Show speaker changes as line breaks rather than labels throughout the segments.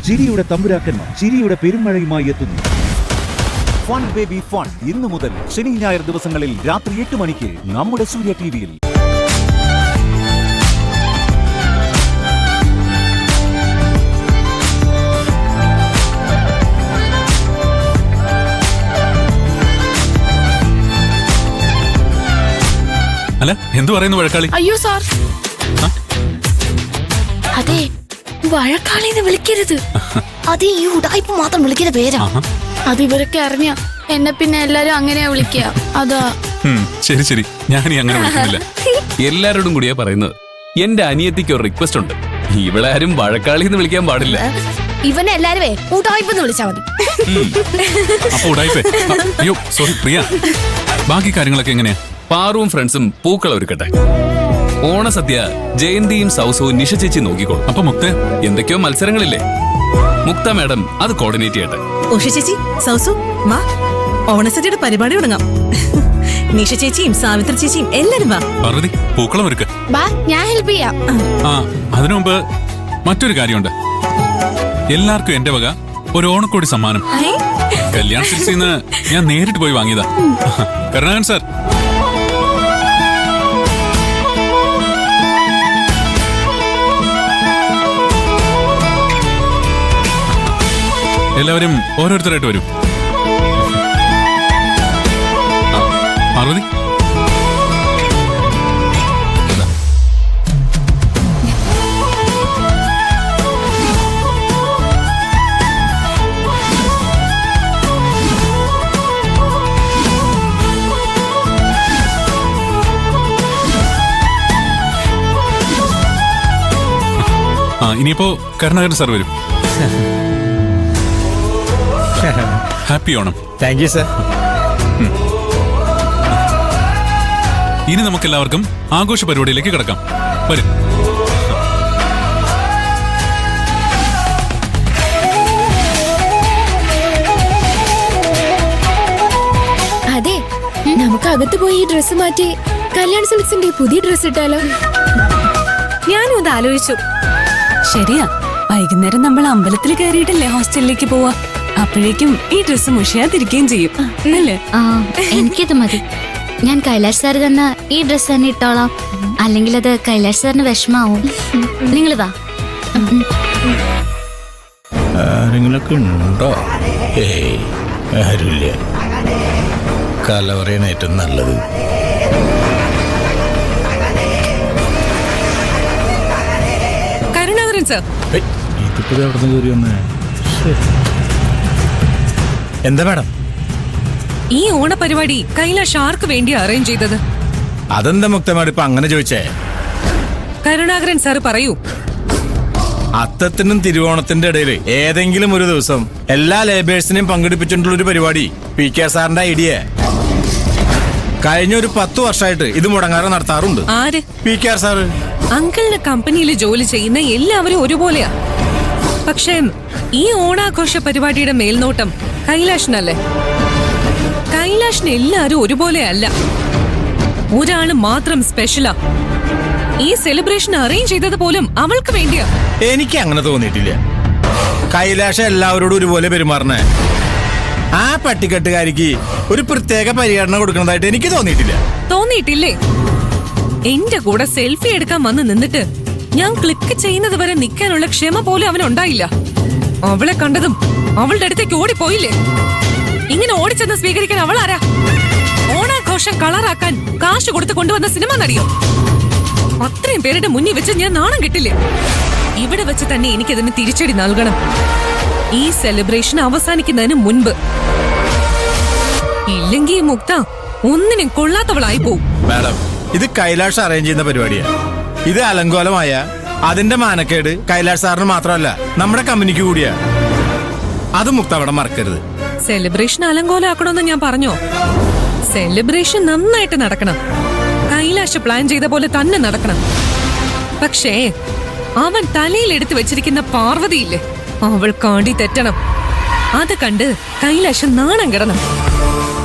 ചിരിയുടെ തമ്പുരാക്കന്മാർ ചിരിയുടെ പെരുമഴയുമായി എത്തുന്നു. ഫൺ ബേബി ഫൺ ഇന്നു മുതൽ ശനി ഞായർ ദിവസങ്ങളിൽ രാത്രി 8 മണിക്ക് നമ്മുടെ സൂര്യ ടിവിയിൽ.
അല്ല, എന്തു പറയുന്നു വഴക്കാളി?
അയ്യോ സാർ, അതെ വഴക്കാളിന്ന് വിളിക്കരുത്. അത് ഈ ഉടായ്പ മാത്രം വിളിക്കുന്ന പേരാ. അത് ഇവരൊക്കെ അറിഞ്ഞ എന്നെ പിന്നെ എല്ലാരും അങ്ങനെയാ വിളിക്കുക. അതാ.
ശരി ശരി, ഞാനീ അങ്ങനെ വിളിക്കുന്നില്ല.
എല്ലാരോടും കൂടിയാ പറയുന്നത്. എന്റെ അനിയത്തിക്ക് ഒരു റിക്വസ്റ്റ് ഉണ്ട്. ഇവളാരും വഴക്കാളിന്ന് വിളിക്കാൻ പാടില്ല.
ഇവനെ എല്ലാരുവേ ഉടായ്പെന്ന് വിളിച്ചാ മതി.
അപ്പൊ ഉടായ്പേ. അയ്യോ സോറി പ്രിയ, ബാക്കി കാര്യങ്ങളൊക്കെ എങ്ങനെയാ?
പാറുവും ഫ്രണ്ട്സും പൂക്കൾ ഒരുക്കട്ടെ. ഓണസദ്യ ജയന്തിയും സൗസവും നിഷ ചേച്ചി നോക്കിക്കോളും.
അപ്പൊ മുക്ത
എന്തൊക്കെയോ മത്സരങ്ങളില്ലേ, മുക്ത മാഡം അത് കോർഡിനേറ്റ് ചെയ്യട്ടെ.
ഉഷ ചേച്ചി, സൗസു വാ, ഓണസദ്യയുടെ പരിപാടി തുടങ്ങാം. നിഷ ചേച്ചിയും സാവിത്രി ചേച്ചിയും എല്ലാരും വാ.
പാർവതി, പൂക്കളം ഒരുക്ക്.
ഞാൻ ഹെൽപ്പ് ചെയ്യാം.
അതിനു മുമ്പ് മറ്റൊരു കാര്യമുണ്ട്. എല്ലാവർക്കും എന്റെ വക ഒരു ഓണക്കോടി സമ്മാനം. കല്യാൺ സിൽസിന്ന് ഞാൻ നേരിട്ട് പോയി വാങ്ങിയതാ. കരുണാകരൻ സാർ, എല്ലാവരും ഓരോരുത്തരായിട്ട് വരും. പാർവതി, ഇനിയിപ്പോ കരുണാകരൻ സാർ വരും. Happy Onam.
Thank you sir.
ഇനി നമുക്കെല്ലാവർക്കും ആഘോഷ പരിപാടിയിലേക്ക് കിടക്കാം. വരും.
അതെ, നമുക്ക് അകത്ത് പോയി ഈ ഡ്രസ് മാറ്റി കല്യാൺ സിൽക്സിന്റെ പുതിയ ഡ്രസ് ഇട്ടാലോ?
ഞാനും അത് ആലോചിച്ചു. ശരിയാ, വൈകുന്നേരം നമ്മൾ അമ്പലത്തിൽ കയറിയിട്ടല്ലേ ഹോസ്റ്റലിലേക്ക് പോവാ. അപ്പോഴേക്കും ഈ ഡ്രസ് മുഷിയാതിരിക്കുകയും ചെയ്യും.
എനിക്കിത് മതി. ഞാൻ കൈലാഷ് സാർ തന്നെ ഈ ഡ്രസ് തന്നെ ഇട്ടോളാം. അല്ലെങ്കിൽ അത് കൈലാഷ് സാറിന് വിഷമാവും. നിങ്ങൾ വാ.
ആരെങ്കിലൊക്കെ ഉണ്ടോ? ഏയ്, ആരുമില്ല. കലവറയാണ് ഏറ്റവും നല്ലത്.
കരുണാകരൻ സർ,
ഇതിപ്പോ അവിടെ നിന്ന് കയറി വന്നേ. എന്താ മാഡം?
ഈ ഓണപരിപാടി കൈലാഷ് ആർക്ക് വേണ്ടി അറേഞ്ച് ചെയ്തത്?
അതെന്താ മുക്തമാട് ഇപ്പൊ അങ്ങനെ ചോദിച്ചേ?
കരുണാകരൻ സാർ പറയൂ.
അത്തത്തിനും തിരുവോണത്തിന്റെ ഇടയിൽ ഏതെങ്കിലും ഒരു ദിവസം എല്ലാ ലേബേഴ്സിനെയും പങ്കെടുപ്പിച്ചിട്ടുള്ള ഒരു പരിപാടി PK സാറിന്റെ ഐഡിയ. കഴിഞ്ഞ ഒരു 10 വർഷമായിട്ട് ഇത് മുടങ്ങാതെ നടത്താറുണ്ട്.
ആര്?
PK sir.
അങ്കിളിന്റെ കമ്പനിയിൽ ജോലി ചെയ്യുന്ന എല്ലാവരും ഒരുപോലെയാ. പക്ഷേ ഈ ഓണാഘോഷ പരിപാടിയുടെ മേൽനോട്ടം കൈലാഷിനല്ലേ? കൈലാഷിന് എല്ലാരും ഒരുപോലെ അല്ല. ഒരാള് മാത്രം സ്പെഷ്യലാ. ഈ സെലിബ്രേഷൻ അറേഞ്ച് ചെയ്തത് പോലും അവൾക്ക് വേണ്ടിയാ.
എനിക്ക് അങ്ങനെ തോന്നിയിട്ടില്ല. കൈലാഷ് എല്ലാവരോടും ഒരുപോലെ പെരുമാറണേ. ആ പട്ടിക്കെട്ടുകാരിക്ക് ഒരു പ്രത്യേക പരിഗണന കൊടുക്കുന്നതായിട്ട് എനിക്ക് തോന്നിയിട്ടില്ല.
തോന്നിയിട്ടില്ലേ? എന്റെ കൂടെ സെൽഫി എടുക്കാൻ വന്ന് നിന്നിട്ട് ഞാൻ ക്ലിക്ക് ചെയ്യുന്നത് വരെ നിൽക്കാനുള്ള ക്ഷമ പോലും അവനുണ്ടായില്ല. അവളെ കണ്ടതും അവളുടെ അടുത്തേക്ക് ഓടിപ്പോയില്ലേ? ഇങ്ങനെ ഓടിച്ചെന്ന് സ്വീകരിക്കാൻ അവൾ ആരാ? ഓണാഘോഷം കളറാക്കാൻ കാശ് കൊടുത്ത് കൊണ്ടുവന്ന സിനിമ നടിയോ? അത്രയും പേരുടെ മുന്നിൽ വെച്ച് ഞാൻ നാണം കിട്ടില്ലേ? ഇവിടെ വെച്ച് തന്നെ എനിക്കതിന് തിരിച്ചടി നൽകണം. ഈ സെലിബ്രേഷൻ അവസാനിക്കുന്നതിന് മുൻപ്. ഇല്ലെങ്കിൽ മുക്ത ഒന്നിനും കൊള്ളാത്തവളായി പോവും.
മാഡം, ഇത് കൈലാഷ് അറേഞ്ച് ചെയ്യുന്ന പരിപാടിയാ. ഇത് അലങ്കോലമായ അതിന്റെ മാനക്കേട് കൈലാഷ് സാറിന് മാത്രമല്ല നമ്മുടെ കമ്പനിക്ക് കൂടിയാ. അത് മുക്ത അവിടെ മറക്കരുത്.
സെലിബ്രേഷൻ അലങ്കോലാക്കണമെന്ന് ഞാൻ പറഞ്ഞോ? സെലിബ്രേഷൻ നന്നായിട്ട് നടക്കണം. കൈലാഷ് പ്ലാൻ ചെയ്ത പോലെ തന്നെ നടക്കണം. പക്ഷേ അവൻ തലയിൽ എടുത്തു വെച്ചിരിക്കുന്ന പാർവതിയില്ലേ, അവൾ കാണ്ടി തെറ്റണം. അത് കണ്ട് കൈലാഷ് നാണം കിടണം.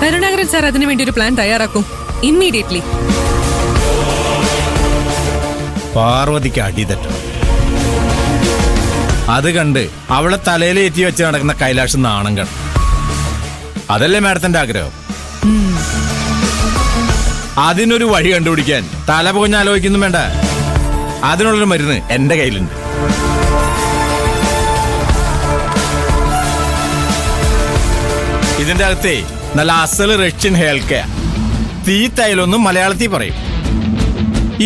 കരുണാകരൻ സാർ അതിനു വേണ്ടി ഒരു പ്ലാൻ തയ്യാറാക്കും ഇമ്മീഡിയറ്റ്ലി.
പാർവതിക്ക് അടി തെറ്റണം. അത് കണ്ട് അവളെ തലയിലേറ്റി വെച്ച് നടക്കുന്ന കൈലാഷ് നാണം കണ്ടു. അതല്ലേ മാഡത്തിന്റെ ആഗ്രഹം? അതിനൊരു വഴി കണ്ടുപിടിക്കാൻ തല പുകഞ്ഞ് ആലോചിക്കുന്നു വേണ്ട. അതിനുള്ളൊരു മരുന്ന് എന്റെ കയ്യിലുണ്ട്. ഇതിന്റെ അകത്തെ നല്ല അസൽ റഷ്യൻ ഹെയർ കെയർ തീ തൈലൊന്നും മലയാളത്തിൽ പറയും.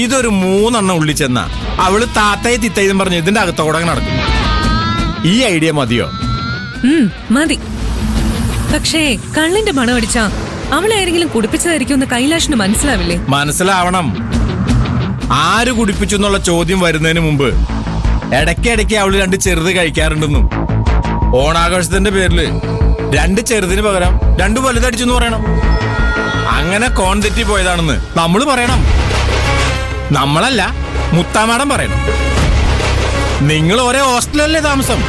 ഇതൊരു 3 എണ്ണം ഉള്ളി ചെന്ന അവള് താത്തയെ തിത്തയെന്നും പറഞ്ഞ് ഇതിന്റെ അകത്തോടെ നടക്കും. ഈ ഐഡിയ മതിയോ?
മതി. പക്ഷേ കള്ളിന്റെ മണം അടിച്ചാ അവളെ ആരെങ്കിലും കുടിപ്പിച്ചതായിരിക്കും എന്ന് കൈലാഷിന് മനസ്സിലാവില്ലേ?
മനസ്സിലാവണം. ആര് കുടിപ്പിച്ചു എന്നുള്ള ചോദ്യം വരുന്നതിന് മുമ്പ് ഇടയ്ക്കിടയ്ക്ക് അവള് 2 ചെറുത് കഴിക്കാറുണ്ടെന്നും ഓണാഘോഷത്തിന്റെ പേരില് 2 ചെറുതിന് പകരം 2 വലുതടിച്ചു എന്ന് പറയണം. അങ്ങനെ കോൺ തെറ്റി പോയതാണെന്ന് നമ്മള് പറയണം. നമ്മളല്ല, മുത്താമാടം പറയണം. നിങ്ങൾ ഒരേ ഹോസ്റ്റലല്ലേ താമസം.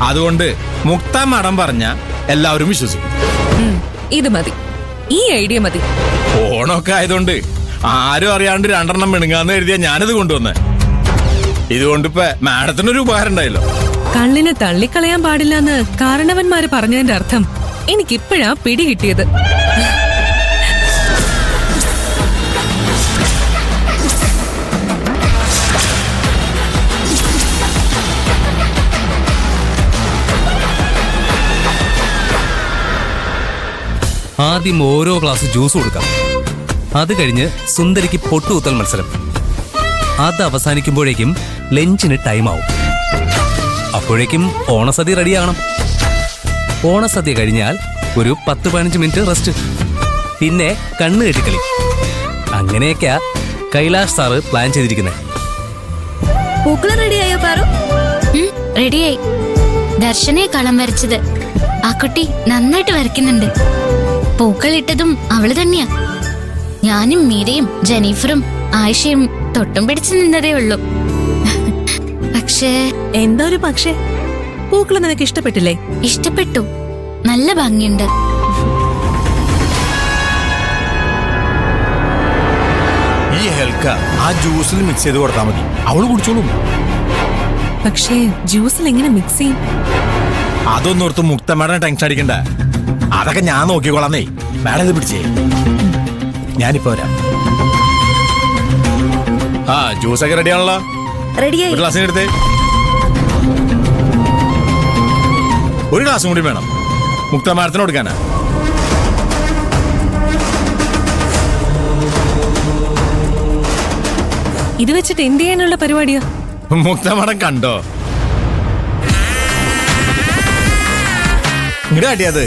അതുകൊണ്ട് മുക്താമാടം പറഞ്ഞ എല്ലാവരും വിശ്വസിക്കും.
ഇത് മതി, ഈ ഐഡിയ മതി.
ഓണമൊക്കെ ആയതുകൊണ്ട് ആരും അറിയാണ്ട് 2 എണ്ണം മിണുങ്ങാന്ന് എഴുതിയാ ഞാനിത് കൊണ്ടുവന്നേ. ഇതുകൊണ്ടിപ്പോ മാഡത്തിനൊരു ഉപകാരം ഉണ്ടായല്ലോ.
കള്ളിനെ തള്ളിക്കളയാൻ പാടില്ലെന്ന് കാരണവന്മാര് പറഞ്ഞതിന്റെ അർത്ഥം എനിക്കിപ്പോഴാ പിടി കിട്ടിയത്.
ആദ്യം ഓരോ ഗ്ലാസ് ജ്യൂസ് കൊടുക്കാം. അത് കഴിഞ്ഞ് സുന്ദരിക്ക് പൊട്ടുകുത്തൽ മത്സരം. അത് അവസാനിക്കുമ്പോഴേക്കും ലഞ്ചിന് ടൈമാവും. അപ്പോഴേക്കും ഓണസദ്യ റെഡിയാകണം. ഓണസദ്യ കഴിഞ്ഞാൽ ഒരു 10-15 മിനിറ്റ് റെസ്റ്റ്. പിന്നെ കണ്ണ് കെട്ടിക്കളി. അങ്ങനെയൊക്കെയാ കൈലാഷ് സാറ് പ്ലാൻ ചെയ്തിരിക്കുന്നത്.
പൂക്കളം റെഡിയായോ പാറു?
റെഡിയായി. ദർശനെ കളം വരച്ചത്. ആ കുട്ടി നന്നായിട്ട് വരയ്ക്കുന്നുണ്ട്. പൂക്കളിട്ടതും അവള് തന്നെയാ. ഞാനും മീരയും ജനീഫറും ആയിഷയും തൊട്ടും പിടിച്ചു നിന്നതേ ഉള്ളൂ. പക്ഷേ
എന്താ ഒരു പക്ഷേ? പൂക്കള് നിനക്ക് ഇഷ്ടപ്പെട്ടില്ലേ?
ഇഷ്ടപ്പെട്ടു. നല്ല ഭംഗിയുണ്ട്.
ഈ ഹെൽക്ക ആ ജ്യൂസിൽ മിക്സ് ചെയ്ത് കൊടുത്താൽ മതി, അവള് കുടിച്ചോളും.
പക്ഷേ ജ്യൂസിൽ എങ്ങനെ മിക്സ് ചെയ്യും?
അതൊന്നും ഓർത്ത് മുക്ത മാഡം ടെൻഷൻ അടിക്കണ്ട. അതൊക്കെ ഞാൻ നോക്കിക്കോളാന്നേ. മാഡം ഇത് പിടിച്ചേ, ഞാനിപ്പോ വരാം. ആ ജ്യൂസൊക്കെ റെഡിയാണല്ലോ.
റെഡിയായി.
ഒരു ഗ്ലാസ്സിന് എടുത്തേ. ഒരു ഗ്ലാസും കൂടി വേണം, മുക്ത മാഡത്തിന് കൊടുക്കാനാ.
ഇത് വെച്ചിട്ട് എന്ത് ചെയ്യാനുള്ള പരിപാടിയാ?
മുക്ത മാഡം കണ്ടോ? ഇങ്ങോട്ട് കാട്ടിയത്